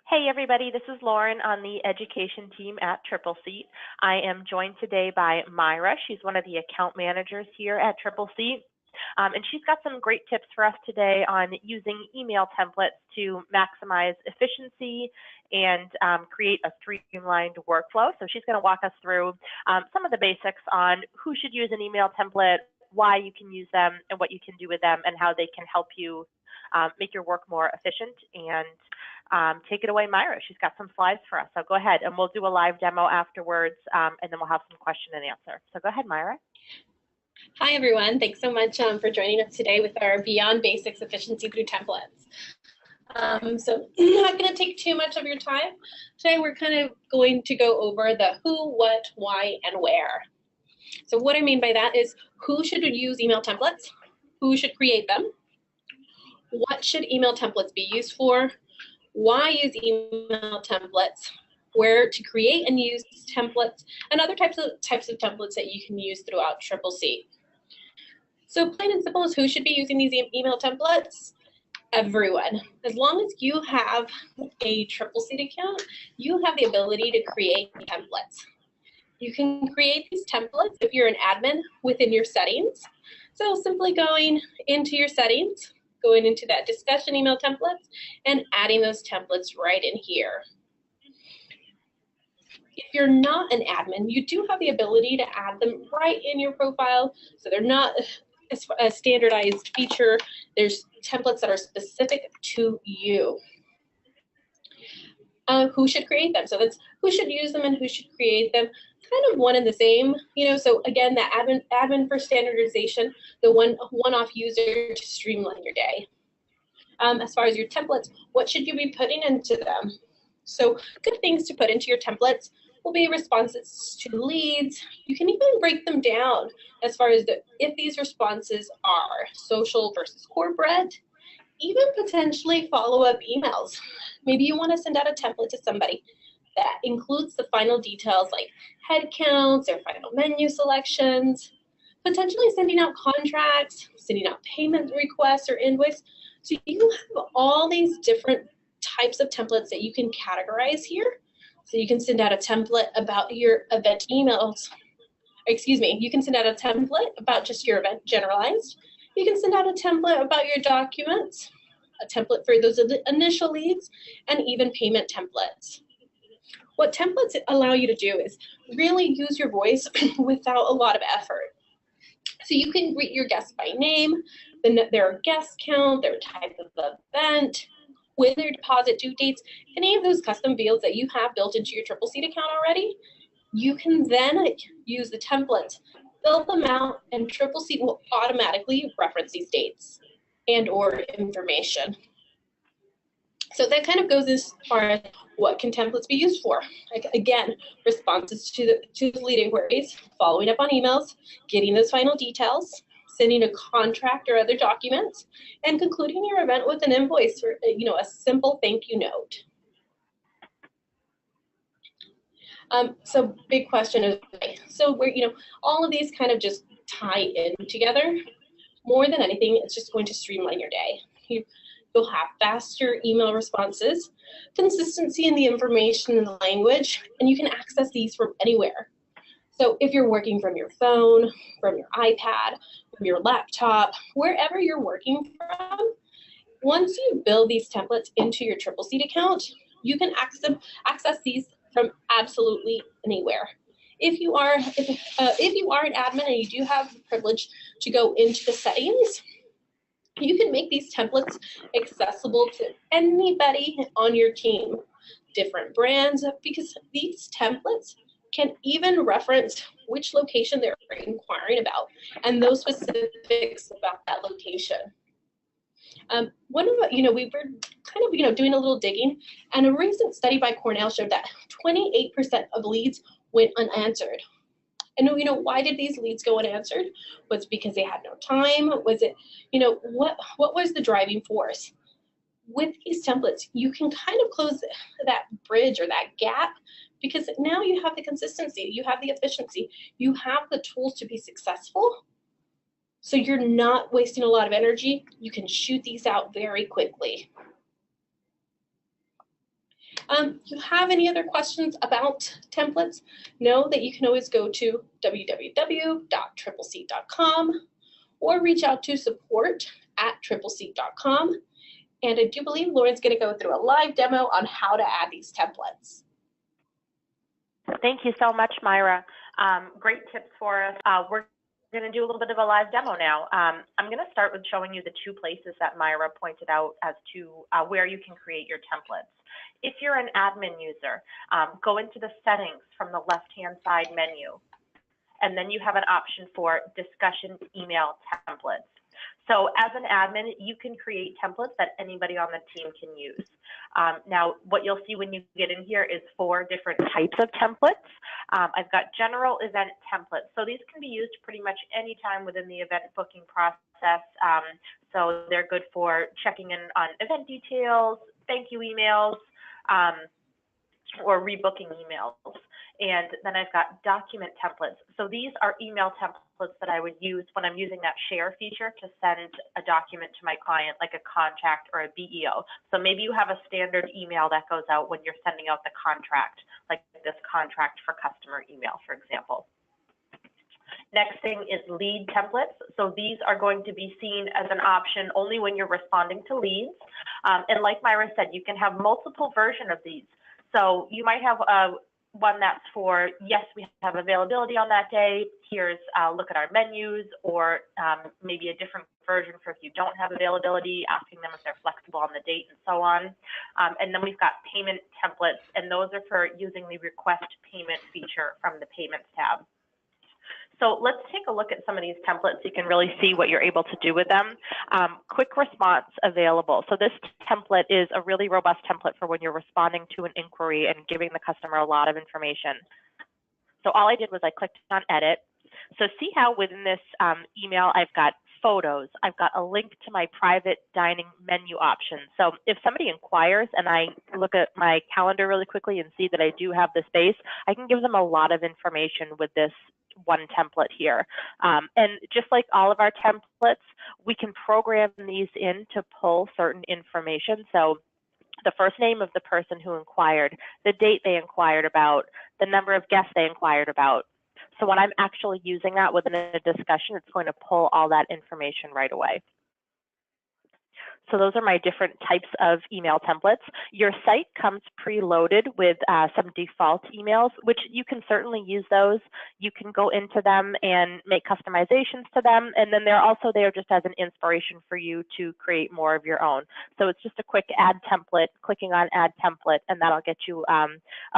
Hey everybody, this is Lauren on the education team at Triple Seat. I am joined today by Myra. She's one of the account managers here at Triple Seat. And she's got some great tips for us today on using email templates to maximize efficiency and create a streamlined workflow. So she's going to walk us through some of the basics on who should use an email template, why you can use them, and what you can do with them, and how they can help you make your work more efficient. And take it away, Myra. She's got some slides for us. So go ahead, and we'll do a live demo afterwards, and then we'll have some question and answer. So go ahead, Myra. Hi, everyone. Thanks so much for joining us today with our Beyond Basics Efficiency Through Templates. So I'm not going to take too much of your time. Today, we're kind of going to go over the who, what, why, and where. So what I mean by that is who should use email templates, who should create them, what should email templates be used for, why use email templates, where to create and use templates, and other types of templates that you can use throughout Triple C. So plain and simple is who should be using these email templates? Everyone. As long as you have a Triple C account, you have the ability to create templates. You can create these templates if you're an admin within your settings. So simply going into your settings, going into that discussion email templates, and adding those templates right in here. If you're not an admin, you do have the ability to add them right in your profile, so they're not a standardized feature. There's templates that are specific to you. Who should create them? So that's who should use them and who should create them. Kind of one and the same, so again, the admin for standardization, the one-off user to streamline your day. As far as your templates, what should you be putting into them? So good things to put into your templates will be responses to leads. You can even break them down as far as if these responses are social versus corporate, even potentially follow-up emails. Maybe you want to send out a template to somebody that includes the final details like head counts or final menu selections, potentially sending out contracts, sending out payment requests or invoice. So you have all these different types of templates that you can categorize here. So you can send out a template about your event emails. You can send out a template about just your event generalized. You can send out a template about your documents, a template for those initial leads, and even payment templates. What templates allow you to do is really use your voice without a lot of effort. So you can greet your guests by name, their guest count, their type of event, with their deposit due dates, any of those custom fields that you have built into your Triple Seat account already. You can then use the templates, fill them out, and Triple Seat will automatically reference these dates and or information. So that kind of goes as far as what can templates be used for. Like, again, responses to the lead inquiries, following up on emails, getting those final details, sending a contract or other documents, and concluding your event with an invoice or a simple thank you note. So big question is, so we're all of these kind of just tie in together. More than anything, it's just going to streamline your day. You'll have faster email responses, consistency in the information and the language, and you can access these from anywhere. So if you're working from your phone, from your iPad, from your laptop, wherever you're working from, once you build these templates into your Triple Seat account, you can access these from absolutely anywhere. If you are an admin and you do have the privilege to go into the settings, you can make these templates accessible to anybody on your team, different brands, because these templates can even reference which location they're inquiring about and those specifics about that location. We were kind of doing a little digging, and a recent study by Cornell showed that 28% of leads went unanswered. And why did these leads go unanswered? Was it because they had no time? Was it, what was the driving force? With these templates, you can kind of close that bridge or that gap, because now you have the consistency, you have the efficiency, you have the tools to be successful. So you're not wasting a lot of energy. You can shoot these out very quickly. You have any other questions about templates? Know that you can always go to www.triplec.com or reach out to support@triplec.com. And I do believe Lauren's going to go through a live demo on how to add these templates. Thank you so much, Myra. Great tips for us. We're going to do a little bit of a live demo now. I'm going to start with showing you the two places that Myra pointed out as to where you can create your templates. If you're an admin user, go into the settings from the left-hand side menu, and then you have an option for discussion email templates. So as an admin, you can create templates that anybody on the team can use. Now, what you'll see when you get in here is 4 different types of templates. I've got general event templates. So these can be used pretty much any time within the event booking process. So they're good for checking in on event details, thank you emails, or rebooking emails. And then I've got document templates. So these are email templates that I would use when I'm using that share feature to send a document to my client, like a contract or a BEO. So maybe you have a standard email that goes out when you're sending out the contract, like this contract for customer email, for example. Next thing is lead templates. So these are going to be seen as an option only when you're responding to leads. And like Myra said, you can have multiple versions of these. So you might have one that's for, yes, we have availability on that day. Here's a look at our menus, or maybe a different version for if you don't have availability, asking them if they're flexible on the date and so on. And then we've got payment templates, and those are for using the request payment feature from the payments tab. So let's take a look at some of these templates so you can really see what you're able to do with them. Quick response available. So this template is a really robust template for when you're responding to an inquiry and giving the customer a lot of information. So all I did was I clicked on edit. So see how within this email I've got photos, I've got a link to my private dining menu options. So if somebody inquires and I look at my calendar really quickly and see that I do have the space, I can give them a lot of information with this one template here. And just like all of our templates, we can program these in to pull certain information. So the first name of the person who inquired, the date they inquired about, the number of guests they inquired about. So when I'm actually using that within a discussion, it's going to pull all that information right away. So those are my different types of email templates. Your site comes preloaded with some default emails, which you can certainly use those. You can go into them and make customizations to them, and then they're also there just as an inspiration for you to create more of your own. So it's just a quick add template, clicking on add template, and that'll get you a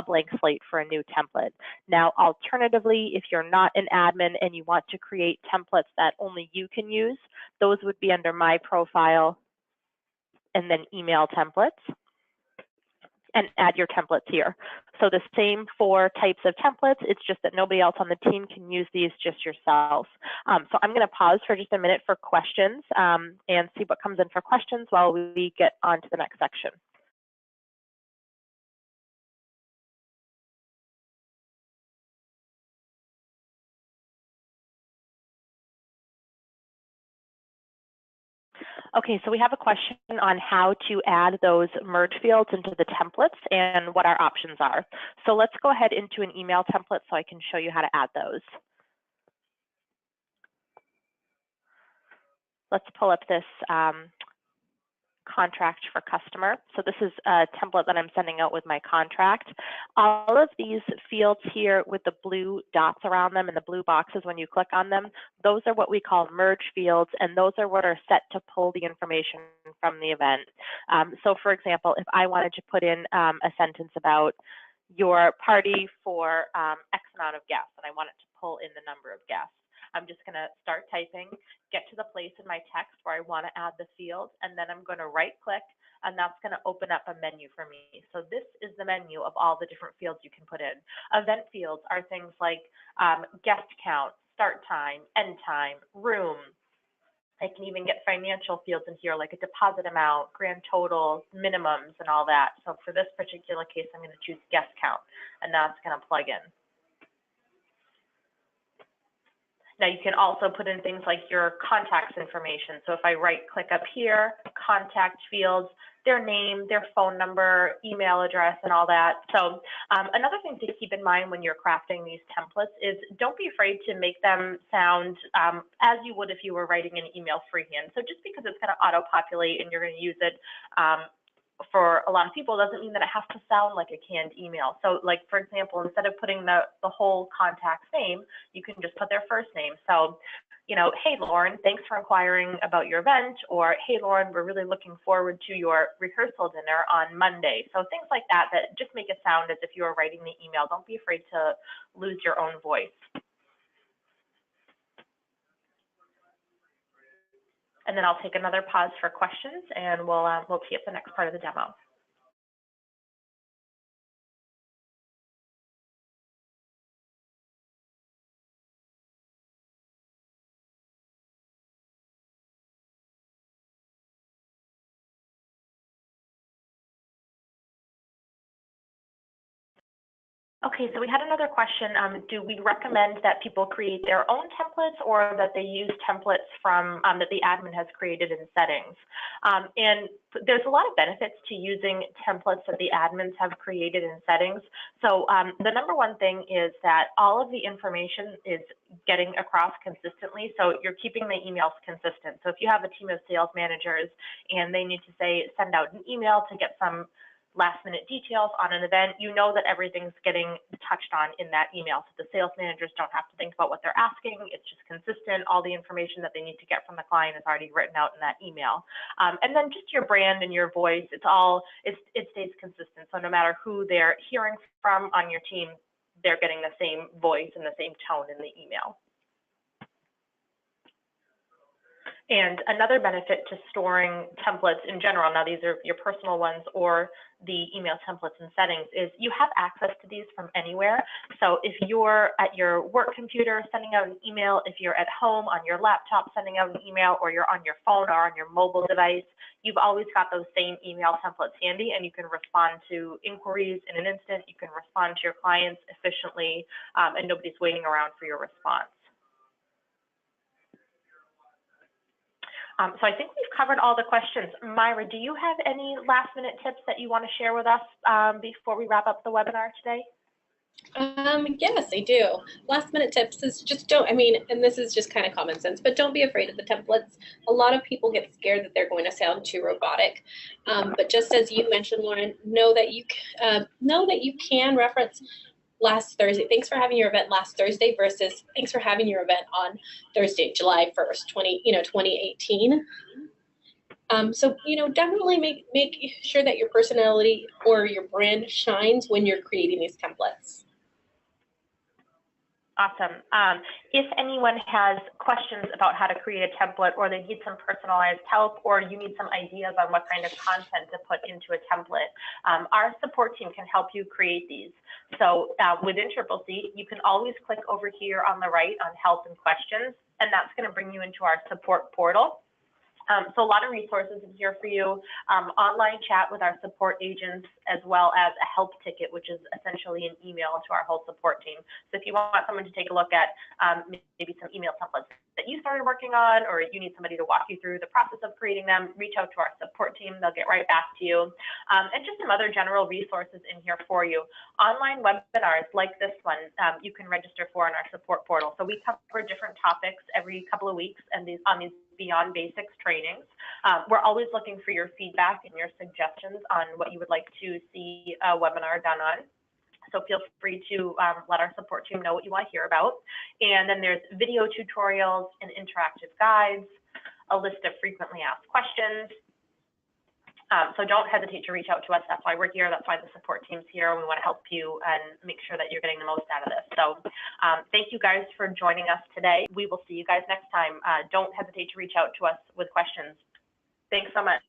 blank slate for a new template. Now, alternatively, if you're not an admin and you want to create templates that only you can use, those would be under my profile, and then email templates, and add your templates here. So the same 4 types of templates, it's just that nobody else on the team can use these, just yourself. So I'm going to pause for just a minute for questions and see what comes in for questions while we get on to the next section. Okay, so we have a question on how to add those merge fields into the templates and what our options are. So let's go ahead into an email template so I can show you how to add those. Let's pull up this contract for customer. So this is a template that I'm sending out with my contract. All of these fields here with the blue dots around them and the blue boxes when you click on them, those are what we call merge fields, and those are what are set to pull the information from the event. So for example, if I wanted to put in a sentence about your party for X amount of guests, and I want it to pull in the number of guests, I'm just going to start typing, get to the place in my text where I want to add the field, and then I'm going to right click, and that's going to open up a menu for me. So this is the menu of all the different fields you can put in. Event fields are things like guest count, start time, end time, room. I can even get financial fields in here, like a deposit amount, grand total, minimums, and all that. So for this particular case, I'm going to choose guest count, and that's going to plug in. Now you can also put in things like your contacts information. So if I right click up here, contact fields, their name, their phone number, email address, and all that. So another thing to keep in mind when you're crafting these templates is don't be afraid to make them sound as you would if you were writing an email freehand. So just because it's going to auto-populate and you're going to use it for a lot of people doesn't mean that it has to sound like a canned email. So like, for example, instead of putting the whole contact's name, you can just put their first name. So, you know, hey, Lauren, thanks for inquiring about your event, or hey, Lauren, we're really looking forward to your rehearsal dinner on Monday. So things like that, that just make it sound as if you were writing the email. Don't be afraid to lose your own voice. And then I'll take another pause for questions, and we'll tee up the next part of the demo. Okay, so we had another question. Do we recommend that people create their own templates, or that they use templates from that the admin has created in settings? And there's a lot of benefits to using templates that the admins have created in settings. So the number one thing is that all of the information is getting across consistently. So you're keeping the emails consistent. So if you have a team of sales managers and they need to say, send out an email to get some last minute details on an event, you know that everything's getting touched on in that email. So the sales managers don't have to think about what they're asking. It's just consistent. All the information that they need to get from the client is already written out in that email. And then just your brand and your voice, it stays consistent. So no matter who they're hearing from on your team, they're getting the same voice and the same tone in the email. And another benefit to storing templates in general, now these are your personal ones or the email templates and settings, is you have access to these from anywhere. So if you're at your work computer sending out an email, if you're at home on your laptop sending out an email, or you're on your phone or on your mobile device, you've always got those same email templates handy, and you can respond to inquiries in an instant. You can respond to your clients efficiently, and nobody's waiting around for your response. So I think we've covered all the questions. Myra, do you have any last minute tips that you want to share with us before we wrap up the webinar today? Yes, I do. Last minute tips is just don't, and this is just kind of common sense, but don't be afraid of the templates. A lot of people get scared that they're going to sound too robotic. But just as you mentioned, Lauren, know that you can reference last Thursday. Thanks for having your event last Thursday versus thanks for having your event on Thursday, July 1st, 2018. So, definitely make sure that your personality or your brand shines when you're creating these templates. Awesome. If anyone has questions about how to create a template, or they need some personalized help, or you need some ideas on what kind of content to put into a template, our support team can help you create these. So within CCC, you can always click over here on the right on help and questions, and that's going to bring you into our support portal. So a lot of resources in here for you, online chat with our support agents, as well as a help ticket, which is essentially an email to our whole support team. So if you want someone to take a look at maybe some email templates that you started working on, or you need somebody to walk you through the process of creating them, reach out to our support team. They'll get right back to you. And just some other general resources in here for you. Online webinars like this one, you can register for in our support portal. So we cover different topics every couple of weeks, and on these Beyond Basics trainings. We're always looking for your feedback and your suggestions on what you would like to see a webinar done on. So feel free to let our support team know what you want to hear about. And then there's video tutorials and interactive guides, a list of frequently asked questions. So don't hesitate to reach out to us. That's why we're here. That's why the support team's here. We want to help you and make sure that you're getting the most out of this. So thank you guys for joining us today. We will see you guys next time. Don't hesitate to reach out to us with questions. Thanks so much.